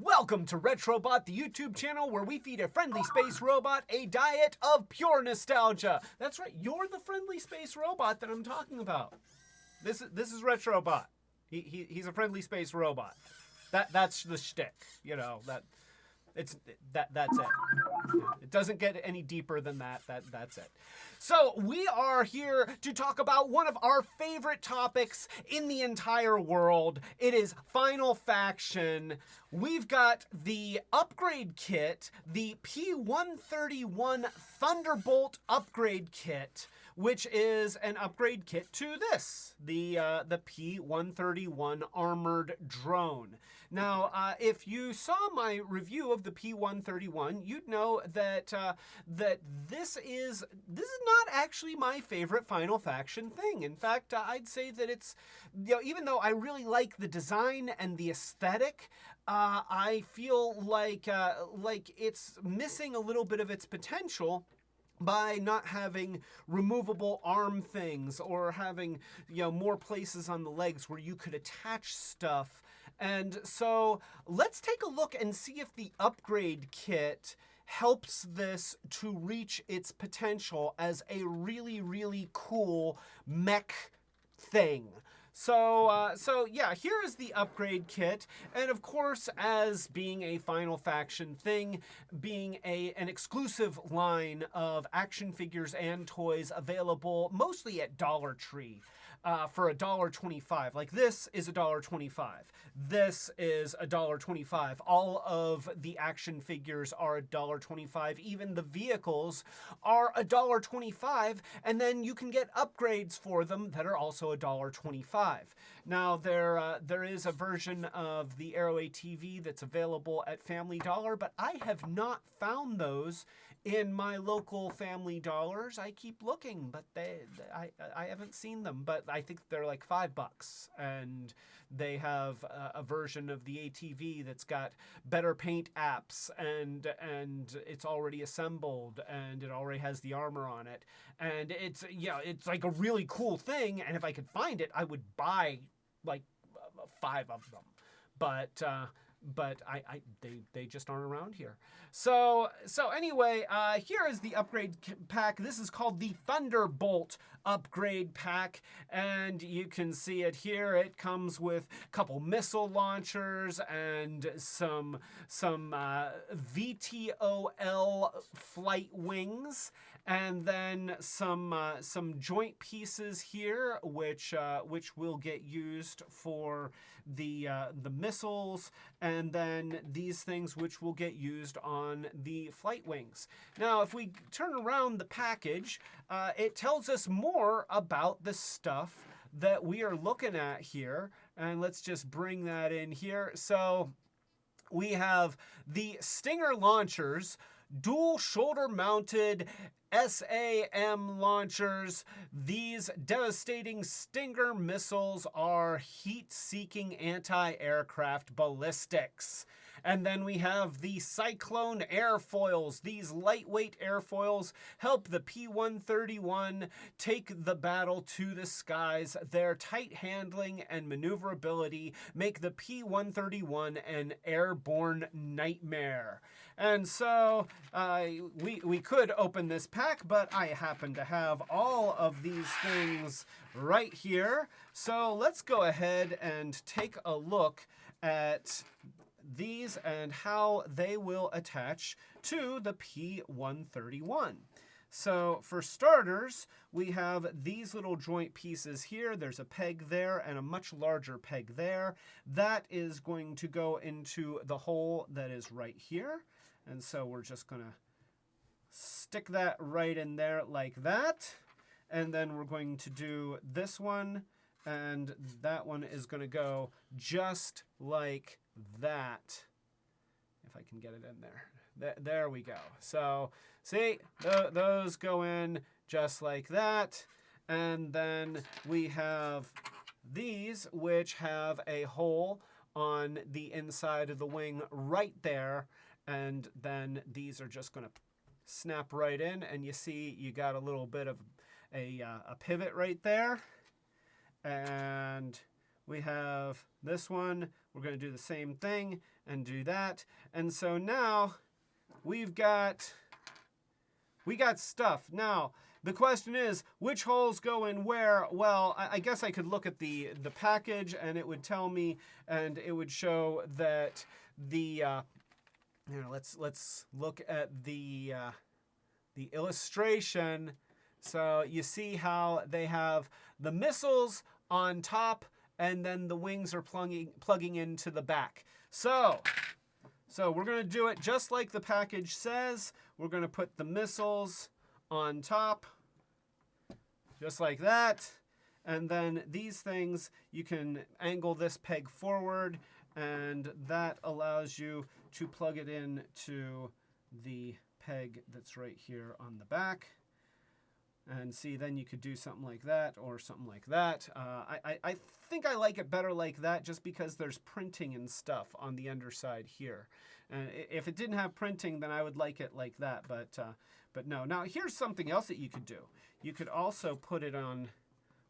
Welcome to Retrobot, the YouTube channel where we feed a friendly space robot a diet of pure nostalgia. That's right, you're the friendly space robot that I'm talking about. This is Retrobot. He's a friendly space robot. That's the shtick, you know. That's it. It doesn't get any deeper than that. That's it. So we are here to talk about one of our favorite topics in the entire world. It is Final Faction. We've got the upgrade kit, the P131 Thunderbolt upgrade kit, which is an upgrade kit to this, the P131 armored drone. Now, if you saw my review of the P131, you'd know that that this is not actually my favorite Final Faction thing. In fact, I'd say that it's, you know, even though I really like the design and the aesthetic, I feel like it's missing a little bit of its potential by not having removable arm things or having, you know, more places on the legs where you could attach stuff. And so let's take a look and see if the upgrade kit helps this to reach its potential as a really, really cool mech thing. So yeah, here is the upgrade kit. And of course, as being a Final Faction thing, being an exclusive line of action figures and toys available mostly at Dollar Tree for $1.25. Like this is $1.25. This is $1.25. All of the action figures are $1.25. Even the vehicles are $1.25. And then you can get upgrades for them that are also $1.25. Now, there is a version of the Arrow ATV that's available at Family Dollar, but I have not found those in my local Family Dollars. I keep looking, but I haven't seen them. But I think they're like $5, and they have a version of the ATV that's got better paint apps, and it's already assembled, and it already has the armor on it, and it's, you know, it's like a really cool thing. And if I could find it, I would buy like 5 of them. But they just aren't around here. So anyway, here is the upgrade pack. This is called the Thunderbolt upgrade pack, and you can see it here. It comes with a couple missile launchers and some VTOL flight wings, and then some joint pieces here, which will get used for the missiles, and then these things which will get used on the flight wings. Now, if we turn around the package, it tells us more about the stuff that we are looking at here. And let's just bring that in here. So we have the Stinger launchers, dual shoulder-mounted SAM launchers. These devastating Stinger missiles are heat-seeking anti-aircraft ballistics. And then we have the Cyclone airfoils. These lightweight airfoils help the P131 take the battle to the skies. Their tight handling and maneuverability make the P131 an airborne nightmare. And so we could open this pack, but I happen to have all of these things right here. So let's go ahead and take a look at these and how they will attach to the P131. So for starters, we have these little joint pieces here. There's a peg there and a much larger peg there. That is going to go into the hole that is right here. And so we're just going to stick that right in there like that. And then we're going to do this one, and that one is going to go just like that. If I can get it in there. There we go. So see, those go in just like that. And then we have these, which have a hole on the inside of the wing right there. And then these are just going to snap right in. And you see you got a little bit of a pivot right there. And we have this one. We're going to do the same thing. and do that. And so now we got stuff. Now, the question is, which holes go in where? Well, I guess I could look at the package, and it would tell me, and it would show that the let's look at the illustration. So you see how they have the missiles on top, and then the wings are plugging into the back. So we're going to do it just like the package says. We're going to put the missiles on top, just like that. And then these things, you can angle this peg forward, and that allows you to plug it in to the peg that's right here on the back. And see, then you could do something like that or something like that. I think I like it better like that just because there's printing and stuff on the underside here. And if it didn't have printing, then I would like it like that. But no. Now, here's something else that you could do. You could also put it on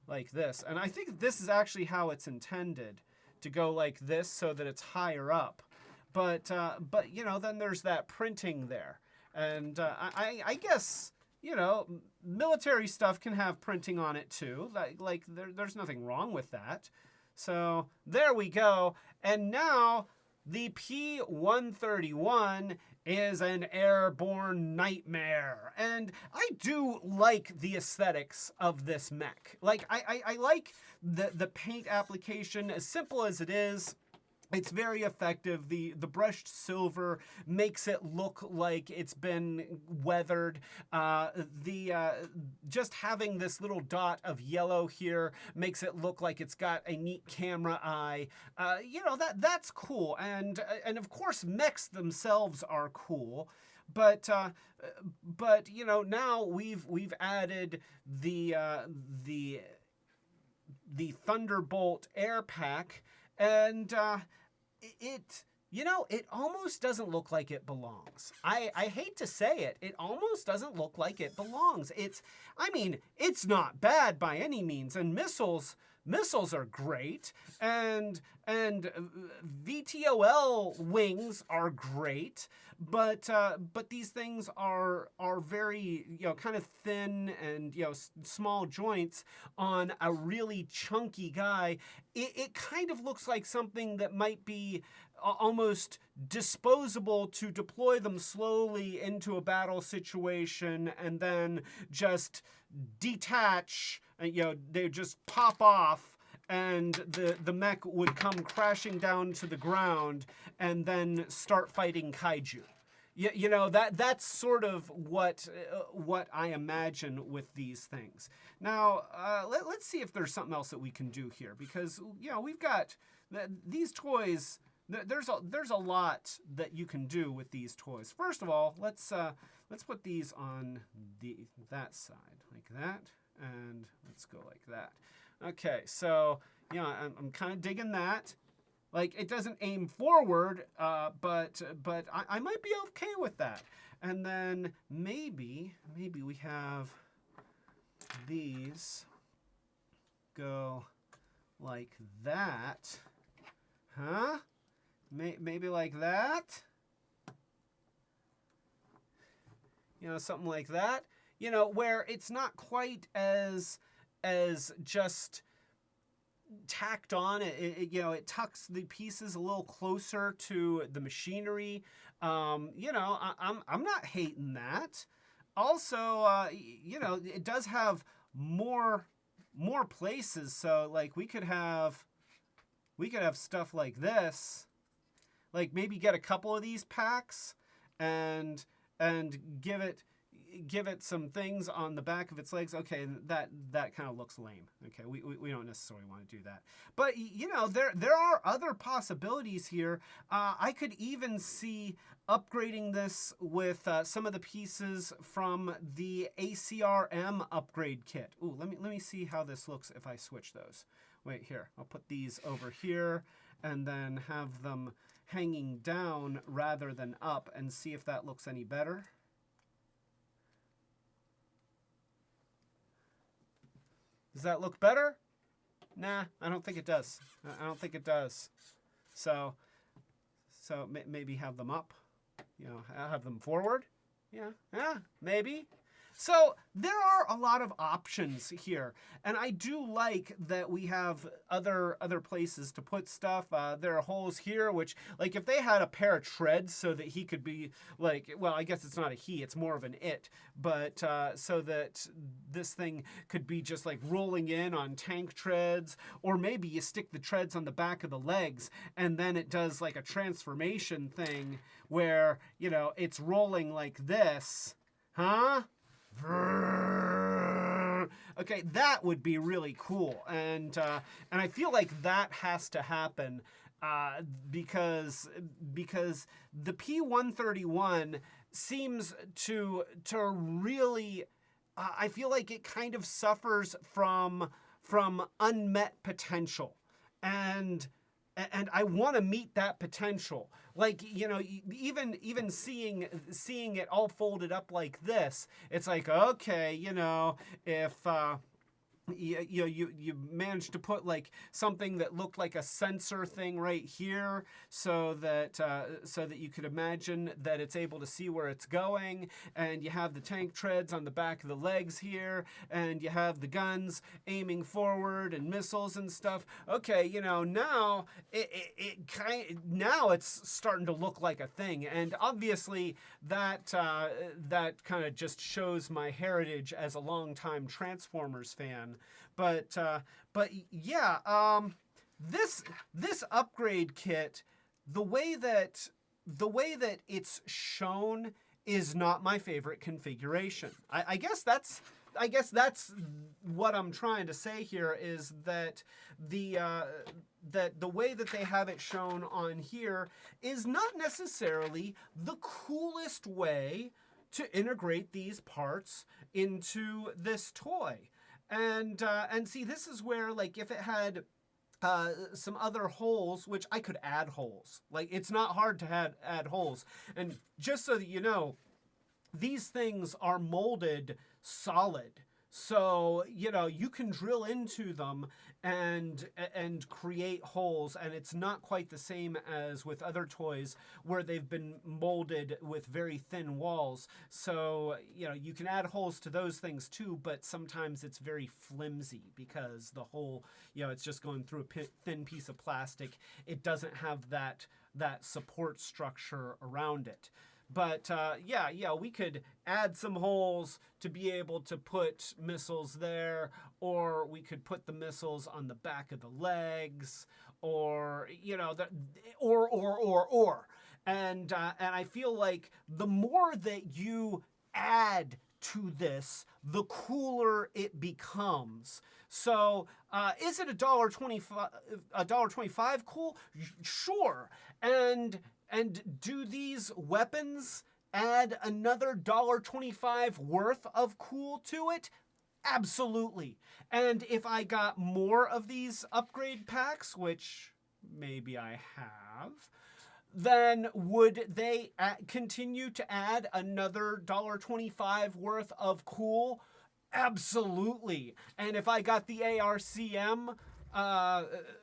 like this. And I think this is actually how it's intended, to go like this so that it's higher up. But you know, then there's that printing there. And I guess, you know, military stuff can have printing on it too. Like there's nothing wrong with that. So there we go. And now the P-131 is an airborne nightmare. And I do like the aesthetics of this mech. Like I like the paint application, as simple as it is. It's very effective. The brushed silver makes it look like it's been weathered. Just having this little dot of yellow here makes it look like it's got a neat camera eye. You know, that's cool. And of course, mechs themselves are cool. But you know, now we've added the Thunderbolt air pack. And it almost doesn't look like it belongs. I hate to say it. It almost doesn't look like it belongs. It's not bad by any means. And missiles are great. And VTOL wings are great. But these things are very, you know, kind of thin and, you know, small joints on a really chunky guy. It kind of looks like something that might be almost disposable to deploy them slowly into a battle situation and then just detach, you know, they just pop off. And the mech would come crashing down to the ground and then start fighting kaiju. You know, that's sort of what I imagine with these things. Now, let's see if there's something else that we can do here, because, you know, we've got these toys. There's a lot that you can do with these toys. First of all, let's put these on that side like that, and let's go like that. Okay, so, you know, I'm kind of digging that. Like, it doesn't aim forward, but I might be okay with that. And then maybe we have these go like that. Huh? Maybe like that? You know, something like that. You know, where it's not quite as just tacked on. You know, it tucks the pieces a little closer to the machinery. You know, I'm not hating that. Also, you know, it does have more places. So like we could have stuff like this. Like maybe get a couple of these packs and give it some things on the back of its legs. Okay, that kind of looks lame. Okay, we don't necessarily want to do that. But, you know, there are other possibilities here. I could even see upgrading this with some of the pieces from the ACRM upgrade kit. Ooh, let me see how this looks if I switch those. Wait, here. I'll put these over here and then have them hanging down rather than up and see if that looks any better. Does that look better? Nah, I don't think it does. I don't think it does. So So maybe have them up, have them forward. Yeah, maybe. So there are a lot of options here, and I do like that we have other places to put stuff. There are holes here, which, like, if they had a pair of treads so that he could be like, well, I guess it's not a he, it's more of an it, but so that this thing could be just like rolling in on tank treads, or maybe you stick the treads on the back of the legs, and then it does like a transformation thing where, it's rolling like this, huh? Okay, that would be really cool, and I feel like that has to happen because the P-131 seems to really, I feel like it kind of suffers from unmet potential, and I want to meet that potential. Like, even seeing it all folded up like this, it's like, okay, if you managed to put like something that looked like a sensor thing right here, so that you could imagine that it's able to see where it's going, and you have the tank treads on the back of the legs here, and you have the guns aiming forward and missiles and stuff. Okay, now now it's starting to look like a thing, and obviously that kind of just shows my heritage as a longtime Transformers fan. But yeah, this upgrade kit, the way that it's shown is not my favorite configuration. I guess that's what I'm trying to say here, is that the way that they have it shown on here is not necessarily the coolest way to integrate these parts into this toy. And see, this is where, like, if it had some other holes, which I could add holes. Like, it's not hard to add holes. And just so that you know, these things are molded solid. So, you can drill into them and create holes, and it's not quite the same as with other toys where they've been molded with very thin walls. So, you can add holes to those things too, but sometimes it's very flimsy because the hole, it's just going through a thin piece of plastic. It doesn't have that support structure around it. But yeah, we could add some holes to be able to put missiles there, or we could put the missiles on the back of the legs, or or. And I feel like the more that you add to this, the cooler it becomes. So, is it $1.25 cool? Sure. And do these weapons add another $1.25 worth of cool to it? Absolutely. And if I got more of these upgrade packs, which maybe I have, then would they continue to add another $1.25 worth of cool? Absolutely. And if I got the ARCM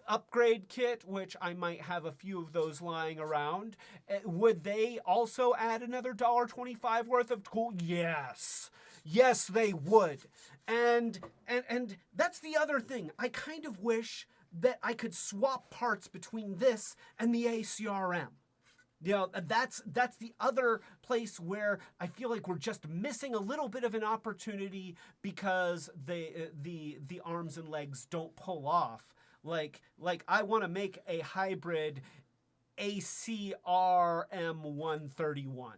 upgrade kit, which I might have a few of those lying around, would they also add another $1.25 worth of cool? Yes, they would. And that's the other thing. I kind of wish that I could swap parts between this and the ACRM. That's the other place where I feel like we're just missing a little bit of an opportunity because the arms and legs don't pull off. Like I want to make a hybrid ACRM 131.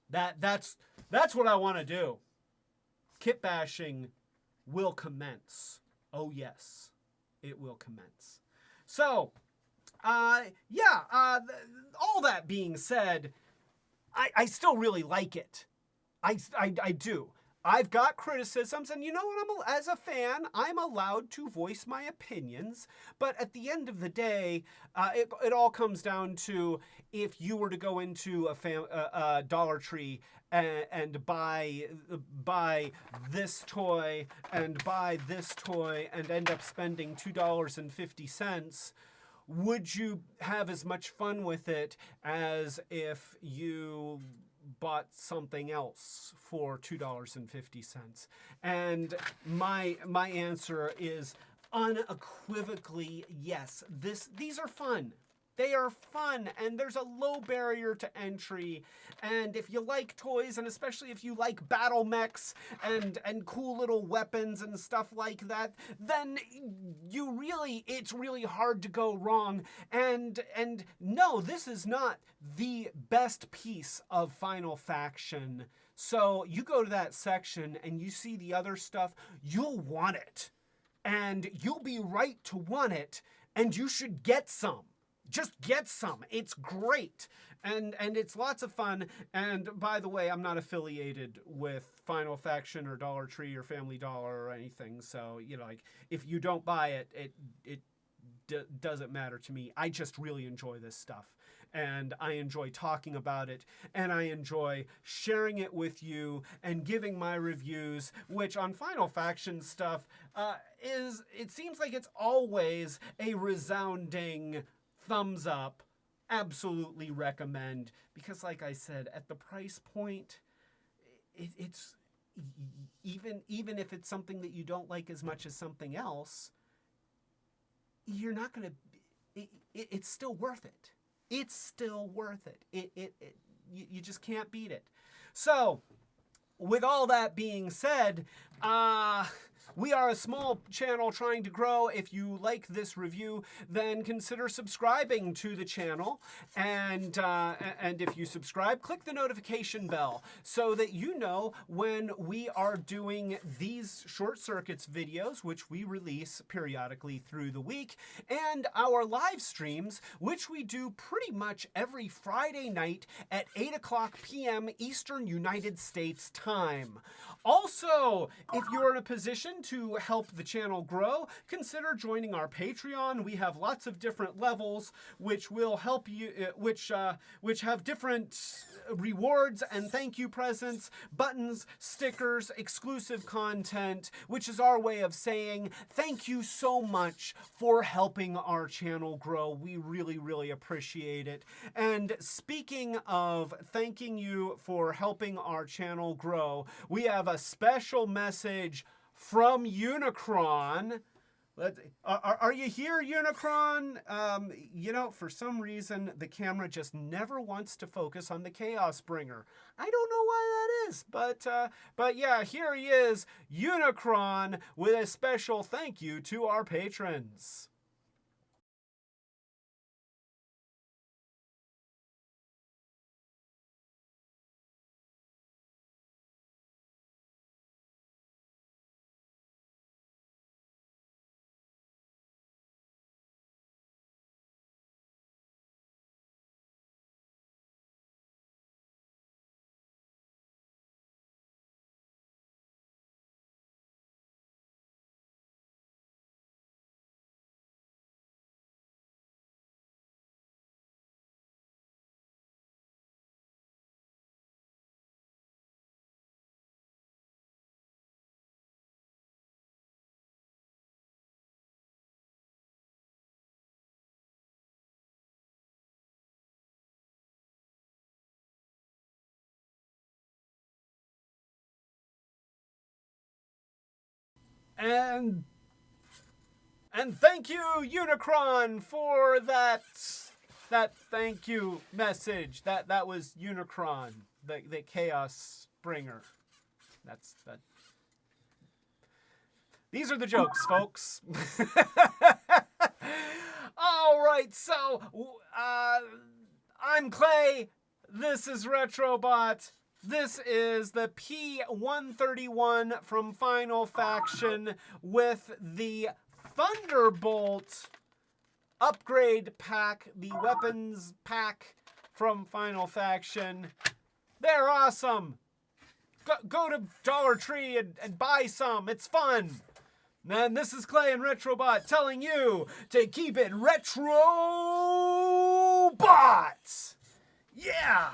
That's what I want to do. Kit bashing will commence. Oh yes, it will commence. So, all that being said, I still really like it. I do. I've got criticisms, and you know what? As a fan, I'm allowed to voice my opinions. But at the end of the day, it all comes down to if you were to go into a Dollar Tree and buy this toy and buy this toy and end up spending $2.50. would you have as much fun with it as if you bought something else for $2.50? And my answer is unequivocally yes. These are fun. They are fun, and there's a low barrier to entry. And if you like toys, and especially if you like battle mechs and cool little weapons and stuff like that, then it's really hard to go wrong. And no, this is not the best piece of Final Faction. So you go to that section and you see the other stuff, you'll want it. And you'll be right to want it, and you should get some. Just get some. It's great. And it's lots of fun. And by the way, I'm not affiliated with Final Faction or Dollar Tree or Family Dollar or anything. So, like, if you don't buy it, it doesn't matter to me. I just really enjoy this stuff. And I enjoy talking about it, and I enjoy sharing it with you and giving my reviews, which on Final Faction stuff it seems like it's always a resounding thumbs up. Absolutely recommend, because like I said, at the price point, it's even if it's something that you don't like as much as something else, you're not gonna. It's still worth it. It's still worth it. You just can't beat it. So, with all that being said, we are a small channel trying to grow. If you like this review, then consider subscribing to the channel. And if you subscribe, click the notification bell so that you know when we are doing these Short Circuits videos, which we release periodically through the week, and our live streams, which we do pretty much every Friday night at 8:00 p.m. Eastern United States time. Also, if you're in a position to help the channel grow, consider joining our Patreon. We have lots of different levels which will help you, which have different rewards and thank you presents, buttons, stickers, exclusive content, which is our way of saying thank you so much for helping our channel grow. We really, really appreciate it. And speaking of thanking you for helping our channel grow, we have a special message from Unicron. Are you here, Unicron? For some reason, the camera just never wants to focus on the Chaos Bringer. I don't know why that is, but yeah, here he is, Unicron, with a special thank you to our patrons. And thank you, Unicron, for that thank you message. That was Unicron, the Chaos Bringer. That's that. These are the jokes, folks. All right, so I'm Clay. This is Retrobot. This is the P-131 from Final Faction with the Thunderbolt upgrade pack, the weapons pack from Final Faction. They're awesome. Go to Dollar Tree and buy some. It's fun. And this is Clay and Retrobot telling you to keep it Retrobot. Yeah.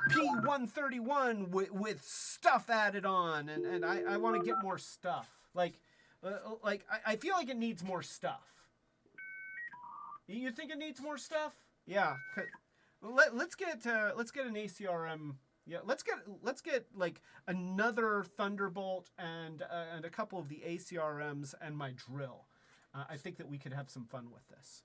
P-131 with stuff added on, and I want to get more stuff. I feel like it needs more stuff. You think it needs more stuff? Yeah. Let's get an ACRM. Yeah, let's get like another Thunderbolt and a couple of the ACRMs and my drill. I think that we could have some fun with this.